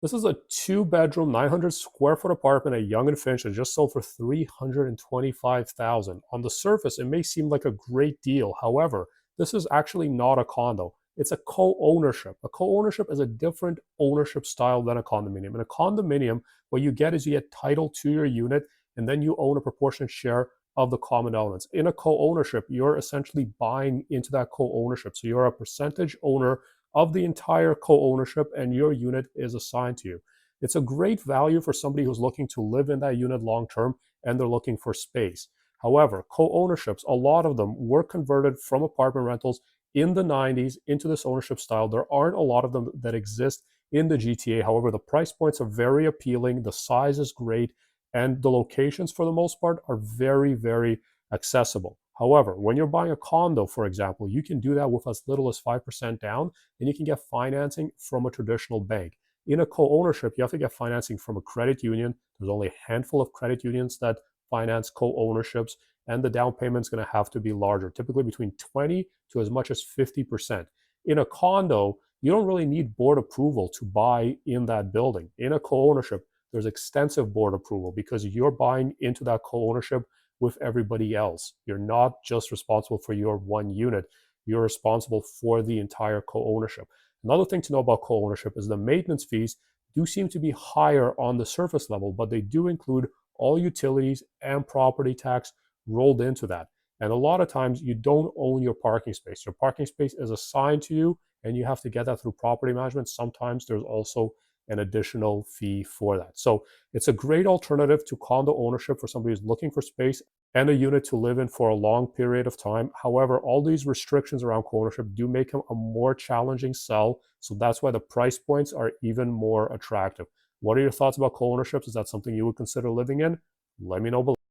This is a two-bedroom, 900 square foot apartment at Yonge and Finch that just sold for $325,000. On the surface, it may seem like a great deal. However, this is actually not a condo. It's a co-ownership. A co-ownership is a different ownership style than a condominium. In a condominium, what you get is you get title to your unit, and then you own a proportionate share of the common elements. In a co-ownership, you're essentially buying into that co-ownership. So you're a percentage owner of the entire co-ownership, and your unit is assigned to you. It's a great value for somebody who's looking to live in that unit long term and they're looking for space. However, co-ownerships, a lot of them were converted from apartment rentals in the 90s into this ownership style. There aren't a lot of them that exist in the GTA. However, the price points are very appealing, the size is great, and the locations for the most part are very, very accessible. However, when you're buying a condo, for example, you can do that with as little as 5% down, and you can get financing from a traditional bank. In a co-ownership, you have to get financing from a credit union. There's only a handful of credit unions that finance co-ownerships, and the down payment is going to have to be larger, typically between 20 to as much as 50%. In a condo, you don't really need board approval to buy in that building. In a co-ownership, there's extensive board approval because you're buying into that co-ownership with everybody else. You're not just responsible for your one unit, you're responsible for the entire co-ownership. Another thing to know about co-ownership is the maintenance fees do seem to be higher on the surface level, but they do include all utilities and property tax rolled into that. And a lot of times you don't own your parking space. Your parking space is assigned to you and you have to get that through property management. Sometimes there's also an additional fee for that. So it's a great alternative to condo ownership for somebody who's looking for space and a unit to live in for a long period of time. However, all these restrictions around co-ownership do make them a more challenging sell. So that's why the price points are even more attractive. What are your thoughts about co-ownerships? Is that something you would consider living in? Let me know below.